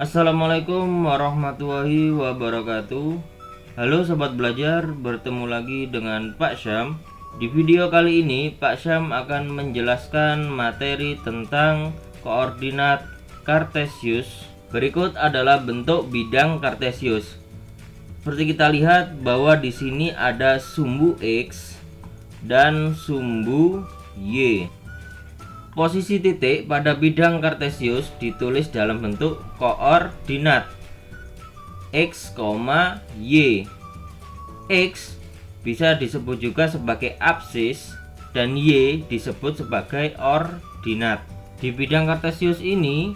Assalamualaikum warahmatullahi wabarakatuh. Halo sobat belajar, bertemu lagi dengan Pak Syam. Di video kali ini Pak Syam akan menjelaskan materi tentang koordinat Kartesius. Berikut adalah bentuk bidang Kartesius. Seperti kita lihat bahwa di sini ada sumbu X dan sumbu Y. Posisi titik pada bidang Kartesius ditulis dalam bentuk koordinat X, Y. X bisa disebut juga sebagai absis dan Y disebut sebagai ordinat. Di bidang Kartesius ini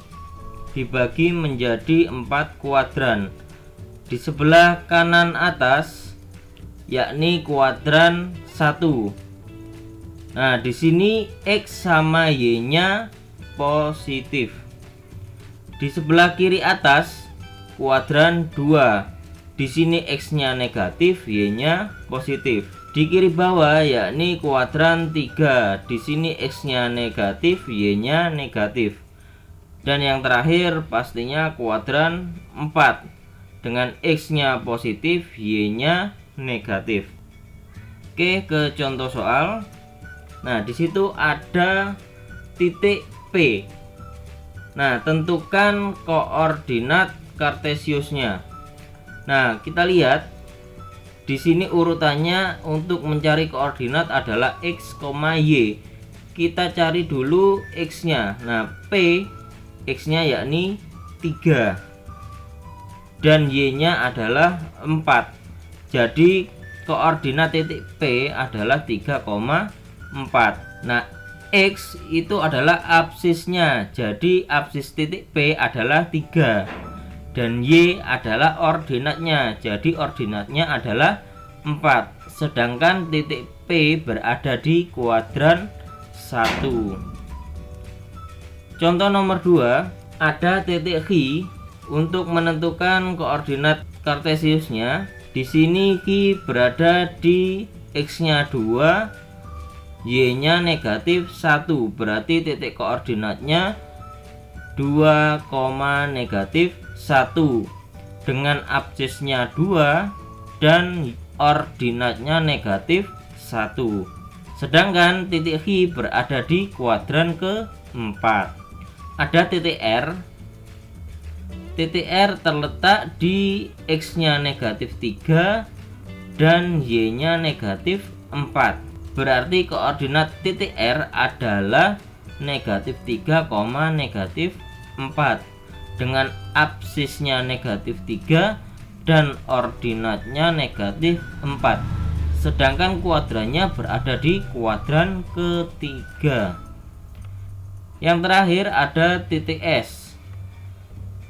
dibagi menjadi 4 kuadran. Di sebelah kanan atas yakni kuadran 1. Nah, di sini X sama Y-nya positif. Di sebelah kiri atas kuadran 2. Di sini X-nya negatif, Y-nya positif. Di kiri bawah yakni kuadran 3. Di sini X-nya negatif, Y-nya negatif. Dan yang terakhir pastinya kuadran 4 dengan X-nya positif, Y-nya negatif. Oke, ke contoh soal. Nah, di situ ada titik P. Nah, tentukan koordinat Kartesiusnya. Nah, kita lihat di sini urutannya untuk mencari koordinat adalah X, Y. Kita cari dulu X-nya. Nah, P X-nya yakni 3 dan Y-nya adalah 4. Jadi koordinat titik P adalah 3,4. Nah, X itu adalah absisnya. Jadi absis titik P adalah 3 dan Y adalah ordinatnya. Jadi ordinatnya adalah 4. Sedangkan titik P berada di kuadran 1. Contoh nomor 2, ada titik Q. Untuk menentukan koordinat Kartesiusnya, di sini Q berada di X-nya 2, Y-nya negatif 1, berarti titik koordinatnya 2, negatif 1 dengan absisnya 2 dan ordinatnya negatif 1. Sedangkan titik Q berada di kuadran keempat. Ada titik R. Titik R terletak di X-nya negatif 3 dan Y-nya negatif 4. Berarti koordinat titik R adalah negatif 3, negatif 4 dengan absisnya negatif 3 dan ordinatnya negatif 4. Sedangkan kuadrannya berada di kuadran ketiga. Yang terakhir ada titik S.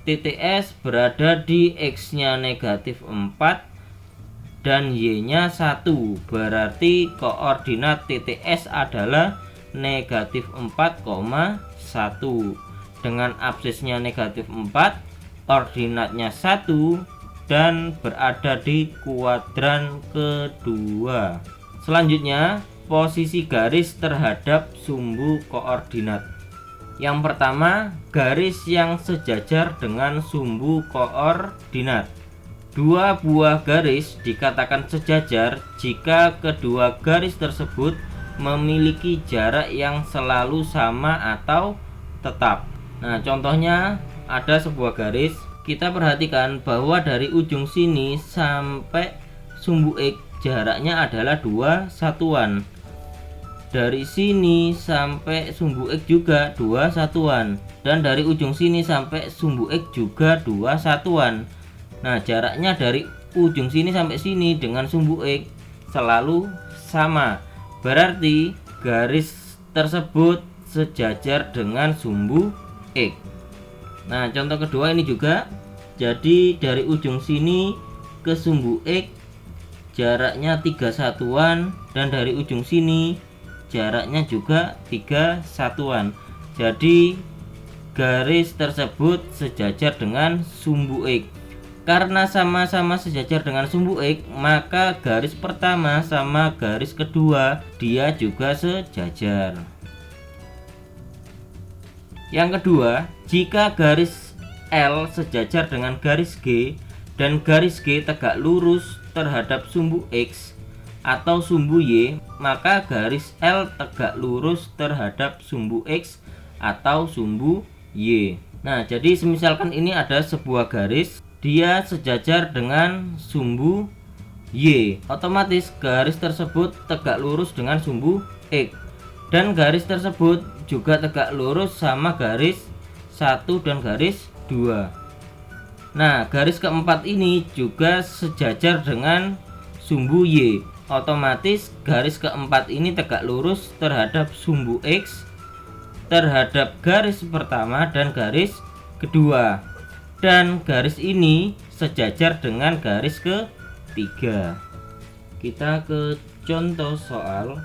Titik S berada di X-nya negatif 4 dan Y-nya 1. Berarti koordinat titik S adalah negatif 4,1 dengan absisnya negatif 4, ordinatnya 1 dan berada di kuadran kedua. Selanjutnya, posisi garis terhadap sumbu koordinat. Yang pertama, garis yang sejajar dengan sumbu koordinat. Dua buah garis dikatakan sejajar jika kedua garis tersebut memiliki jarak yang selalu sama atau tetap. Nah, contohnya ada sebuah garis. Kita perhatikan bahwa dari ujung sini sampai sumbu X jaraknya adalah 2 satuan. Dari sini sampai sumbu X juga 2 satuan. Dan dari ujung sini sampai sumbu X juga 2 satuan. Nah, jaraknya dari ujung sini sampai sini dengan sumbu X selalu sama. Berarti garis tersebut sejajar dengan sumbu X. Nah, contoh kedua ini juga. Jadi dari ujung sini ke sumbu X jaraknya 3 satuan dan dari ujung sini jaraknya juga 3 satuan. Jadi garis tersebut sejajar dengan sumbu X. Karena sama-sama sejajar dengan sumbu X, maka garis pertama sama garis kedua dia juga sejajar. Yang kedua, jika garis L sejajar dengan garis G dan garis G tegak lurus terhadap sumbu X atau sumbu Y, maka garis L tegak lurus terhadap sumbu X atau sumbu Y. Nah, jadi misalkan ini ada sebuah garis, dia sejajar dengan sumbu Y, otomatis garis tersebut tegak lurus dengan sumbu X, dan garis tersebut juga tegak lurus sama garis 1 dan garis 2. Nah, garis keempat ini juga sejajar dengan sumbu Y, otomatis garis keempat ini tegak lurus terhadap sumbu X, terhadap garis pertama dan garis kedua, dan garis ini sejajar dengan garis ketiga. Kita ke contoh soal.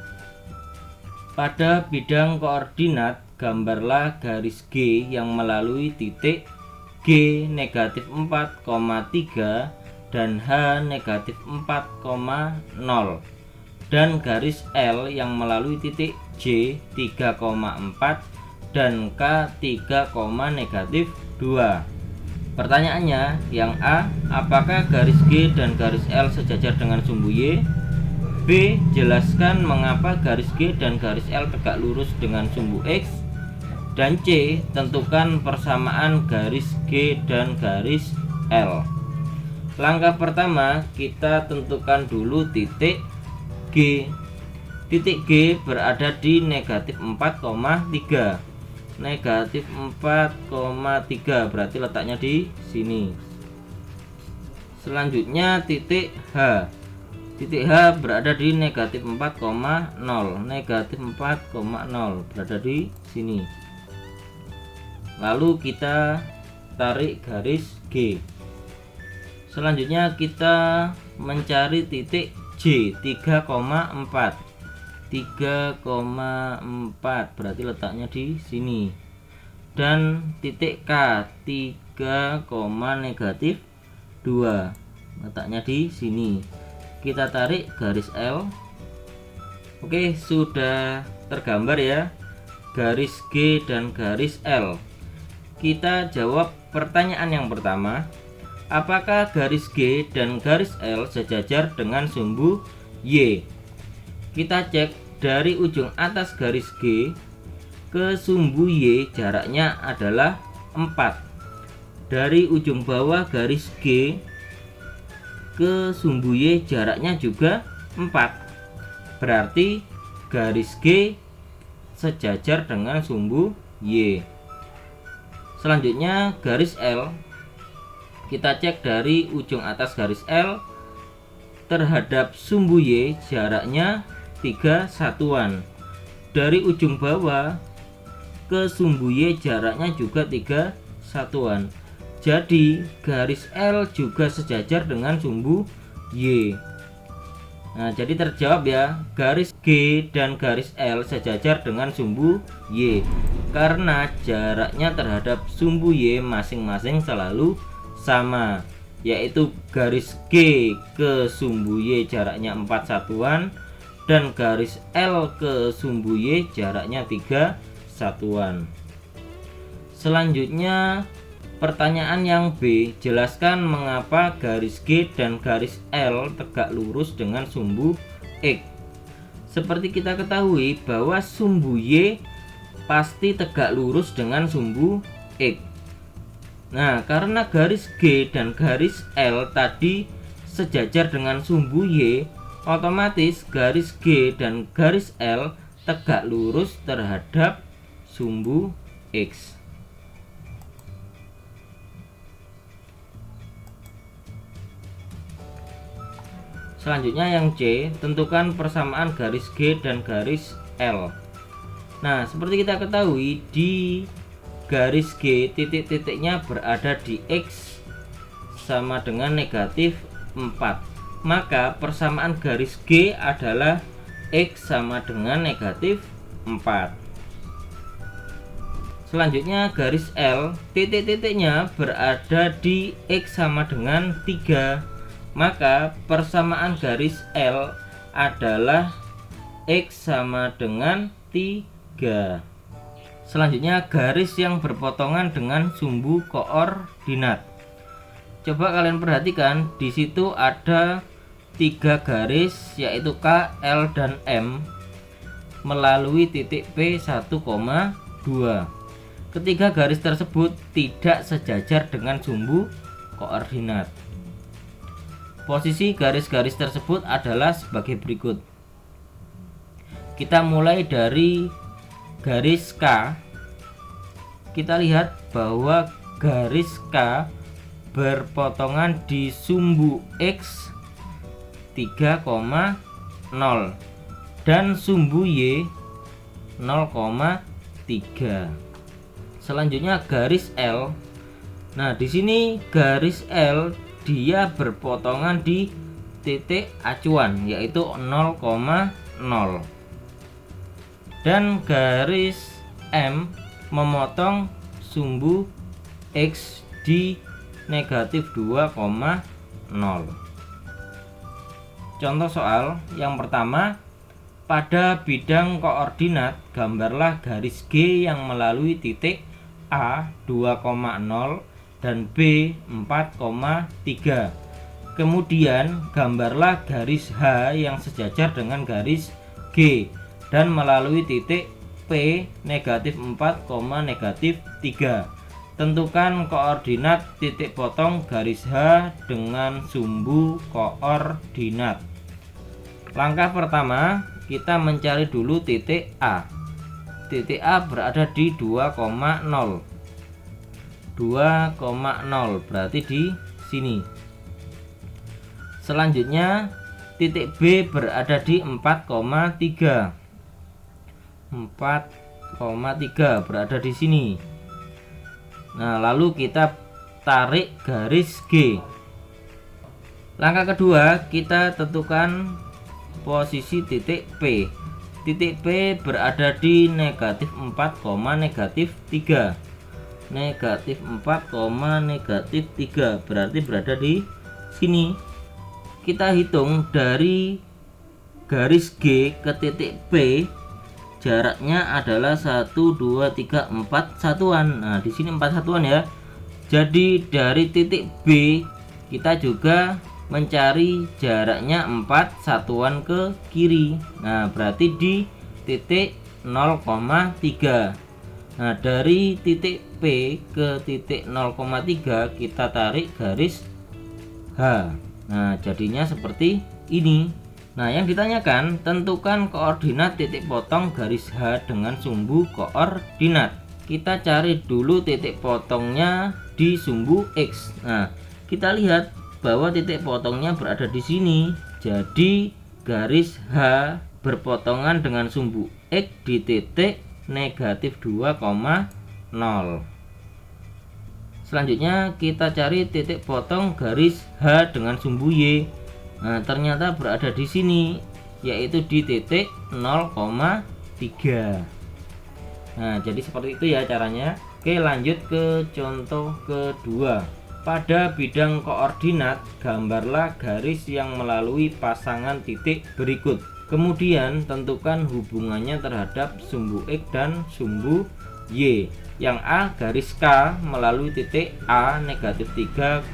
Pada bidang koordinat, gambarlah garis G yang melalui titik G negatif 4,3 dan H negatif 4,0 dan garis L yang melalui titik J 3,4 dan K 3, negatif 2. Pertanyaannya yang A, apakah garis G dan garis L sejajar dengan sumbu Y? B, jelaskan mengapa garis G dan garis L tegak lurus dengan sumbu X. Dan C, tentukan persamaan garis G dan garis L. Langkah pertama, kita tentukan dulu titik G. Titik G berada di negatif 4,3. Negatif 4,3 berarti letaknya di sini. Selanjutnya titik H. Titik H berada di negatif 4,0. Negatif 4,0 berada di sini. Lalu kita tarik garis G. Selanjutnya kita mencari titik J 3,4. 3,4 berarti letaknya di sini. Dan titik K 3, negatif 2 letaknya di sini. Kita tarik garis L. Oke, sudah tergambar ya garis G dan garis L. Kita jawab pertanyaan yang pertama. Apakah garis G dan garis L sejajar dengan sumbu Y? Kita cek dari ujung atas garis G ke sumbu Y jaraknya adalah 4. Dari ujung bawah garis G ke sumbu Y jaraknya juga 4. Berarti garis G sejajar dengan sumbu Y. Selanjutnya garis L. Kita cek dari ujung atas garis L terhadap sumbu Y jaraknya 3 satuan. Dari ujung bawah ke sumbu Y jaraknya juga 3 satuan. Jadi garis L juga sejajar dengan sumbu Y. Nah, jadi terjawab ya, garis G dan garis L sejajar dengan sumbu Y karena jaraknya terhadap sumbu Y masing-masing selalu sama, yaitu garis G ke sumbu Y jaraknya 4 satuan dan garis L ke sumbu Y jaraknya 3 satuan. Selanjutnya pertanyaan yang B, jelaskan mengapa garis G dan garis L tegak lurus dengan sumbu X. Seperti kita ketahui bahwa sumbu Y pasti tegak lurus dengan sumbu X. Nah, karena garis G dan garis L tadi sejajar dengan sumbu Y, otomatis garis G dan garis L tegak lurus terhadap sumbu X. Selanjutnya yang C, tentukan persamaan garis G dan garis L. Nah, seperti kita ketahui di garis G titik-titiknya berada di X sama dengan negatif 4. Maka persamaan garis G adalah X sama dengan negatif 4. Selanjutnya garis L titik-titiknya berada di X sama dengan 3. Maka persamaan garis L adalah X sama dengan 3. Selanjutnya garis yang berpotongan dengan sumbu koordinat. Coba kalian perhatikan, di situ ada 3 garis yaitu K, L, dan M melalui titik P 1,2. Ketiga garis tersebut tidak sejajar dengan sumbu koordinat. Posisi garis-garis tersebut adalah sebagai berikut. Kita mulai dari garis K. Kita lihat bahwa garis K berpotongan di sumbu X 3,0 dan sumbu Y 0,3. Selanjutnya garis L. Nah, di sini garis L dia berpotongan di titik acuan yaitu 0,0. Dan garis M memotong sumbu X di negatif 2,0. Contoh soal yang pertama, pada bidang koordinat gambarlah garis G yang melalui titik A 2,0 dan B 4,3. Kemudian gambarlah garis H yang sejajar dengan garis G dan melalui titik P negatif 4, negatif 3. Tentukan koordinat titik potong garis H dengan sumbu koordinat. Langkah pertama, kita mencari dulu titik A. Titik A berada di 2,0. 2,0 berarti di sini. Selanjutnya titik B berada di 4,3. 4,3 berada di sini. Nah, lalu kita tarik garis G. Langkah kedua, kita tentukan posisi titik P. Titik P berada di negatif 4, negatif 3. Negatif 4, negatif 3 berarti berada di sini. Kita hitung dari garis G ke titik P, jaraknya adalah 1, 2, 3, 4 satuan. Nah, di sini 4 satuan ya. Jadi dari titik B kita juga mencari jaraknya 4 satuan ke kiri. Nah, berarti di titik 0,3. Nah, dari titik P ke titik 0,3 kita tarik garis H. Nah, jadinya seperti ini. Nah, yang ditanyakan, tentukan koordinat titik potong garis H dengan sumbu koordinat. Kita cari dulu titik potongnya di sumbu X. Nah, kita lihat bahwa titik potongnya berada di sini. Jadi garis H berpotongan dengan sumbu X di titik negatif 2,0. Selanjutnya kita cari titik potong garis H dengan sumbu Y. Nah, ternyata berada di sini, yaitu di titik 0,3. Nah, jadi seperti itu ya caranya. Oke, lanjut ke contoh kedua. Pada bidang koordinat, gambarlah garis yang melalui pasangan titik berikut. Kemudian tentukan hubungannya terhadap sumbu X dan sumbu Y. Yang A garis K melalui titik A negatif 3,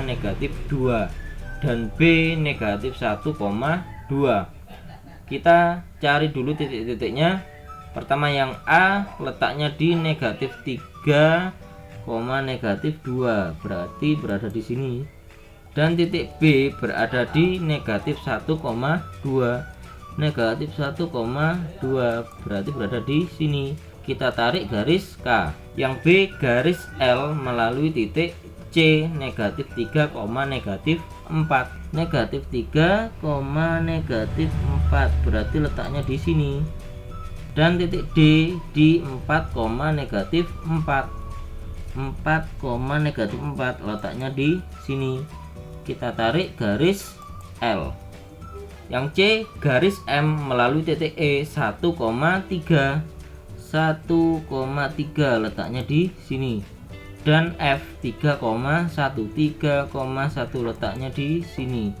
negatif 2 dan B negatif 1,2. Kita cari dulu titik-titiknya. Pertama yang A letaknya di negatif 3, negatif 2 berarti berada di sini. Dan titik B berada di negatif 1,2. Negatif 1,2 berarti berada di sini. Kita tarik garis K. Yang B garis L melalui titik C negatif 3, negatif 4. Negatif 3, negatif 4 berarti letaknya di sini. Dan titik D di 4, negatif 4. 4, negatif 4 letaknya di sini. Kita tarik garis L. Yang C garis M melalui titik E 1,3. 1,3 letaknya di sini. Dan F 3,1 letaknya di sini.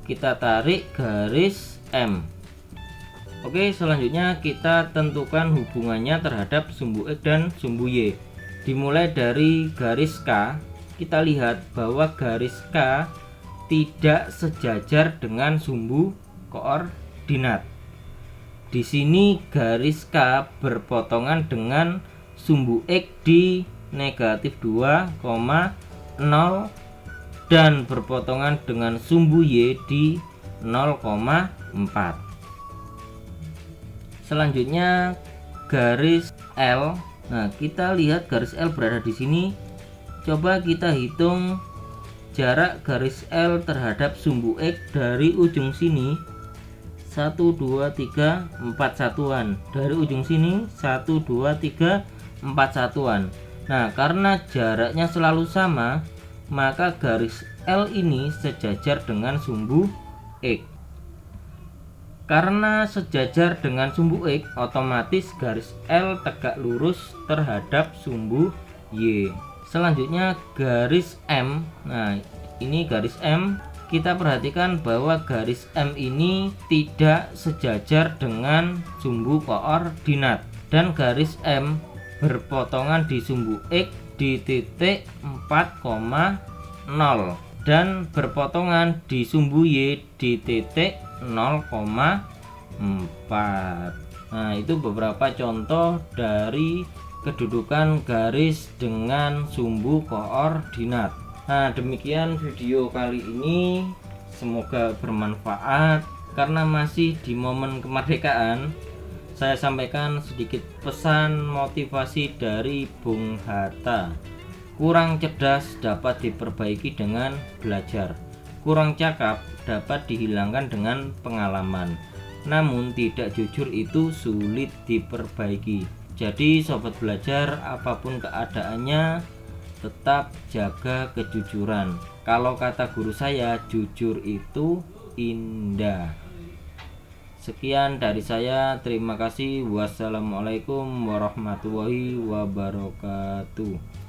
Kita tarik garis M. Oke, selanjutnya kita tentukan hubungannya terhadap sumbu X dan sumbu Y. Dimulai dari garis K, kita lihat bahwa garis K tidak sejajar dengan sumbu koordinat. Di sini garis K berpotongan dengan sumbu X di negatif 2,0 dan berpotongan dengan sumbu Y di 0,4. Selanjutnya garis L. Nah, kita lihat garis L berada di sini. Coba kita hitung jarak garis L terhadap sumbu X dari ujung sini 1 2 3 4 satuan. Dari ujung sini 1 2 3 4 satuan. Nah, karena jaraknya selalu sama, maka garis L ini sejajar dengan sumbu X. Karena sejajar dengan sumbu X, otomatis garis L tegak lurus terhadap sumbu Y. Selanjutnya garis M. Nah, ini garis M. Kita perhatikan bahwa garis M ini tidak sejajar dengan sumbu koordinat, dan garis M berpotongan di sumbu X di titik 4,0 dan berpotongan di sumbu Y di titik 0,4. Nah, itu beberapa contoh dari kedudukan garis dengan sumbu koordinat. Nah, demikian video kali ini, semoga bermanfaat. Karena masih di momen kemerdekaan, saya sampaikan sedikit pesan motivasi dari Bung Hatta. Kurang cerdas dapat diperbaiki dengan belajar. Kurang cakap dapat dihilangkan dengan pengalaman. Namun tidak jujur itu sulit diperbaiki. Jadi sobat belajar, apapun keadaannya tetap jaga kejujuran. Kalau kata guru saya, jujur itu indah. Sekian dari saya, terima kasih. Wassalamualaikum warahmatullahi wabarakatuh.